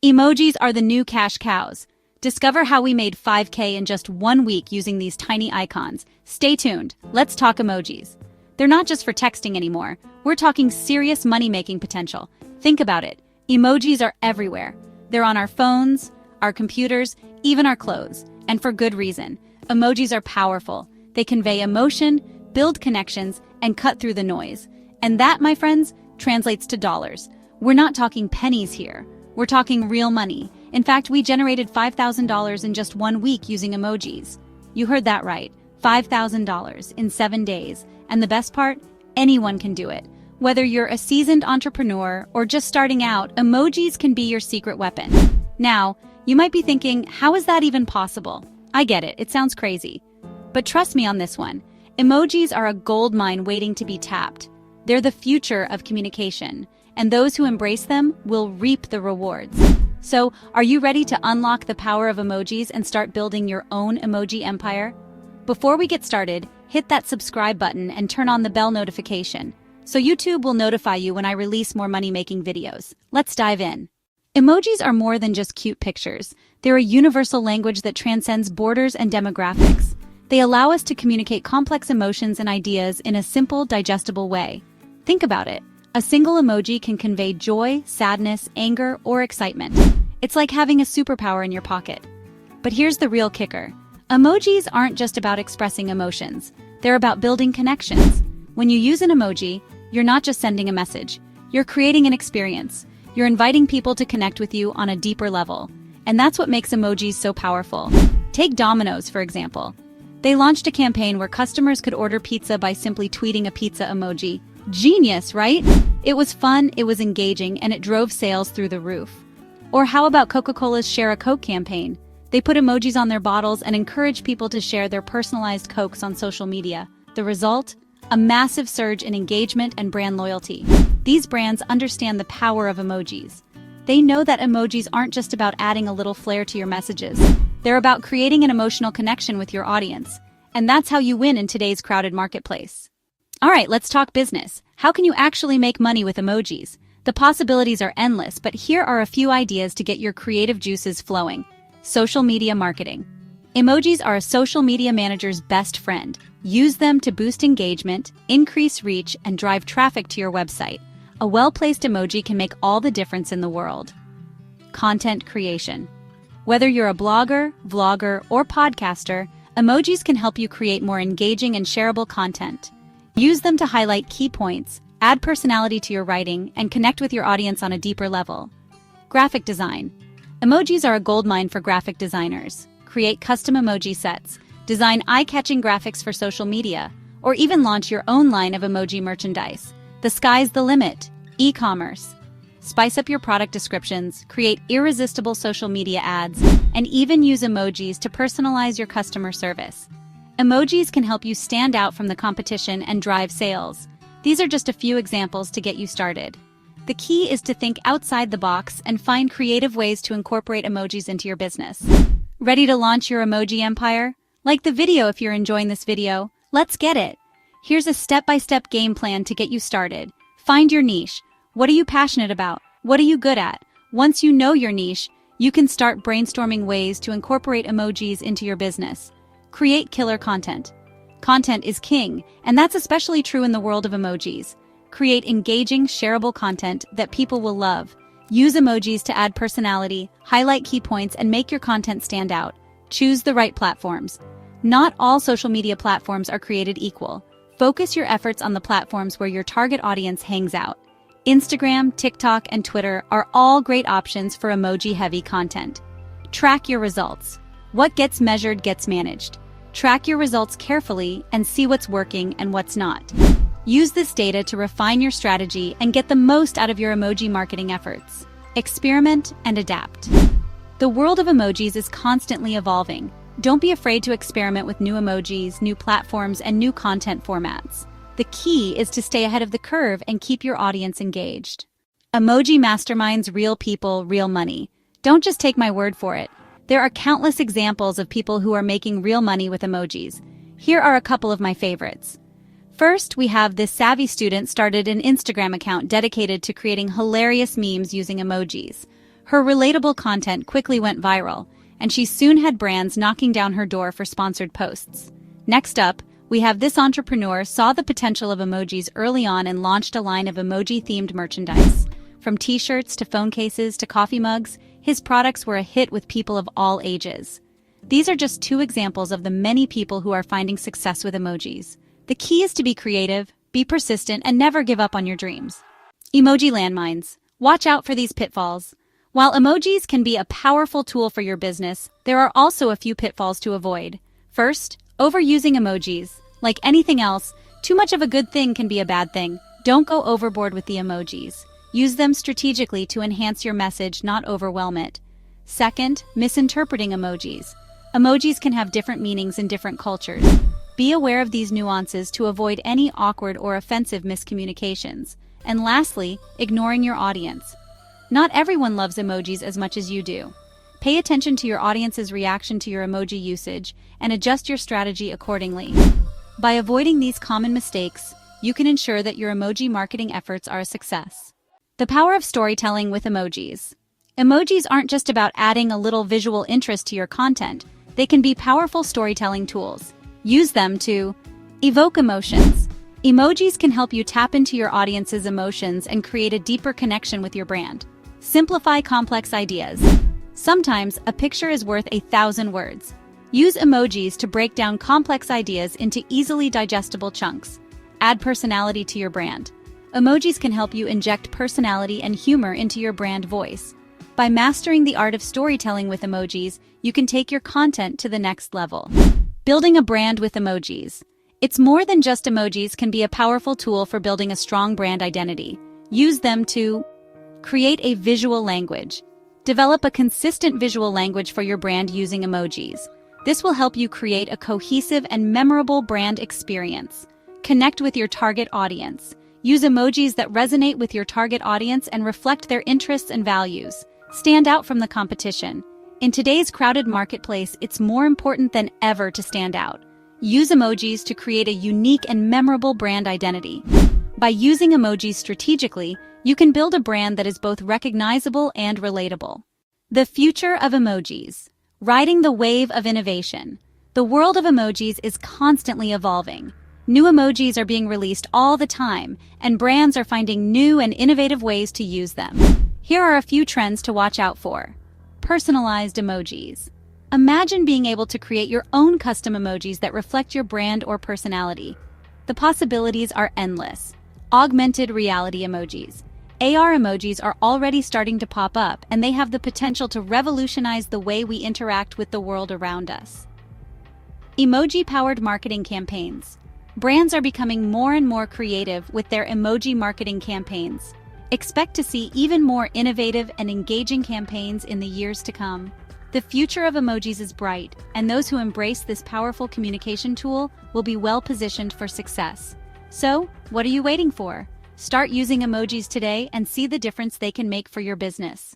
Emojis are the new cash cows. Discover how we made 5K in just 1 week using these tiny icons. Stay tuned. Let's talk emojis. They're not just for texting anymore. We're talking serious money-making potential. Think about it. Emojis are everywhere. They're on our phones, our computers, even our clothes. And for good reason. Emojis are powerful. They convey emotion, build connections, and cut through the noise. And that, my friends, translates to dollars. We're not talking pennies here. We're talking real money. In fact, we generated $5,000 in just 1 week using emojis. You heard that right. $5,000 in 7 days. And the best part? Anyone can do it. Whether you're a seasoned entrepreneur or just starting out, emojis can be your secret weapon. Now, you might be thinking, how is that even possible? I get it. It sounds crazy. But trust me on this one. Emojis are a gold mine waiting to be tapped. They're the future of communication, and those who embrace them will reap the rewards. So, are you ready to unlock the power of emojis and start building your own emoji empire? Before we get started, hit that subscribe button and turn on the bell notification, so YouTube will notify you when I release more money-making videos. Let's dive in. Emojis are more than just cute pictures. They're a universal language that transcends borders and demographics. They allow us to communicate complex emotions and ideas in a simple, digestible way. Think about it. A single emoji can convey joy, sadness, anger, or excitement. It's like having a superpower in your pocket. But here's the real kicker. Emojis aren't just about expressing emotions. They're about building connections. When you use an emoji, you're not just sending a message. You're creating an experience. You're inviting people to connect with you on a deeper level. And that's what makes emojis so powerful. Take Domino's, for example. They launched a campaign where customers could order pizza by simply tweeting a pizza emoji. Genius, right? It was fun, it was engaging, and it drove sales through the roof. Or how about Coca-Cola's Share a Coke campaign? They put emojis on their bottles and encouraged people to share their personalized Cokes on social media. The result? A massive surge in engagement and brand loyalty. These brands understand the power of emojis. They know that emojis aren't just about adding a little flair to your messages. They're about creating an emotional connection with your audience. And that's how you win in today's crowded marketplace. All right, let's talk business. How can you actually make money with emojis? The possibilities are endless, but here are a few ideas to get your creative juices flowing. Social media marketing. Emojis are a social media manager's best friend. Use them to boost engagement, increase reach, and drive traffic to your website. A well-placed emoji can make all the difference in the world. Content creation. Whether you're a blogger, vlogger, or podcaster, emojis can help you create more engaging and shareable content. Use them to highlight key points, add personality to your writing, and connect with your audience on a deeper level. Graphic design. Emojis are a goldmine for graphic designers. Create custom emoji sets, design eye-catching graphics for social media, or even launch your own line of emoji merchandise. The sky's the limit. E-commerce. Spice up your product descriptions, create irresistible social media ads, and even use emojis to personalize your customer service. Emojis can help you stand out from the competition and drive sales. These are just a few examples to get you started. The key is to think outside the box and find creative ways to incorporate emojis into your business. Ready to launch your emoji empire? Like the video if you're enjoying this video. Let's get it! Here's a step-by-step game plan to get you started. Find your niche. What are you passionate about? What are you good at? Once you know your niche, you can start brainstorming ways to incorporate emojis into your business. Create killer content. Content is king, and that's especially true in the world of emojis. Create engaging, shareable content that people will love. Use emojis to add personality, highlight key points, and make your content stand out. Choose the right platforms. Not all social media platforms are created equal. Focus your efforts on the platforms where your target audience hangs out. Instagram, TikTok, and Twitter are all great options for emoji-heavy content. Track your results. What gets measured gets managed. Track your results carefully and see what's working and what's not. Use this data to refine your strategy and get the most out of your emoji marketing efforts. Experiment and adapt. The world of emojis is constantly evolving. Don't be afraid to experiment with new emojis, new platforms, and new content formats. The key is to stay ahead of the curve and keep your audience engaged. Emoji masterminds, real people, real money. Don't just take my word for it. There are countless examples of people who are making real money with emojis. Here are a couple of my favorites. First, we have this savvy student started an Instagram account dedicated to creating hilarious memes using emojis. Her relatable content quickly went viral, and she soon had brands knocking down her door for sponsored posts. Next up, we have this entrepreneur saw the potential of emojis early on and launched a line of emoji-themed merchandise. From t-shirts to phone cases to coffee mugs, his products were a hit with people of all ages. These are just two examples of the many people who are finding success with emojis. The key is to be creative, be persistent, and never give up on your dreams. Emoji landmines. Watch out for these pitfalls. While emojis can be a powerful tool for your business, there are also a few pitfalls to avoid. First, overusing emojis. Like anything else, too much of a good thing can be a bad thing. Don't go overboard with the emojis. Use them strategically to enhance your message, not overwhelm it. Second, misinterpreting emojis. Emojis can have different meanings in different cultures. Be aware of these nuances to avoid any awkward or offensive miscommunications. And lastly, ignoring your audience. Not everyone loves emojis as much as you do. Pay attention to your audience's reaction to your emoji usage and adjust your strategy accordingly. By avoiding these common mistakes, you can ensure that your emoji marketing efforts are a success. The power of storytelling with emojis. Emojis aren't just about adding a little visual interest to your content. They can be powerful storytelling tools. Use them to evoke emotions. Emojis can help you tap into your audience's emotions and create a deeper connection with your brand. Simplify complex ideas. Sometimes a picture is worth 1,000 words. Use emojis to break down complex ideas into easily digestible chunks. Add personality to your brand. Emojis can help you inject personality and humor into your brand voice. By mastering the art of storytelling with emojis, you can take your content to the next level. Building a brand with emojis. It's more than just emojis can be a powerful tool for building a strong brand identity. Use them to create a visual language. Develop a consistent visual language for your brand using emojis. This will help you create a cohesive and memorable brand experience. Connect with your target audience. Use emojis that resonate with your target audience and reflect their interests and values. Stand out from the competition. In today's crowded marketplace, it's more important than ever to stand out. Use emojis to create a unique and memorable brand identity. By using emojis strategically, you can build a brand that is both recognizable and relatable. The future of emojis. Riding the wave of innovation. The world of emojis is constantly evolving. New emojis are being released all the time, and brands are finding new and innovative ways to use them. Here are a few trends to watch out for. Personalized emojis. Imagine being able to create your own custom emojis that reflect your brand or personality. The possibilities are endless. Augmented reality emojis. AR emojis are already starting to pop up, and they have the potential to revolutionize the way we interact with the world around us. Emoji-powered marketing campaigns. Brands are becoming more and more creative with their emoji marketing campaigns. Expect to see even more innovative and engaging campaigns in the years to come. The future of emojis is bright, and those who embrace this powerful communication tool will be well-positioned for success. So, what are you waiting for? Start using emojis today and see the difference they can make for your business.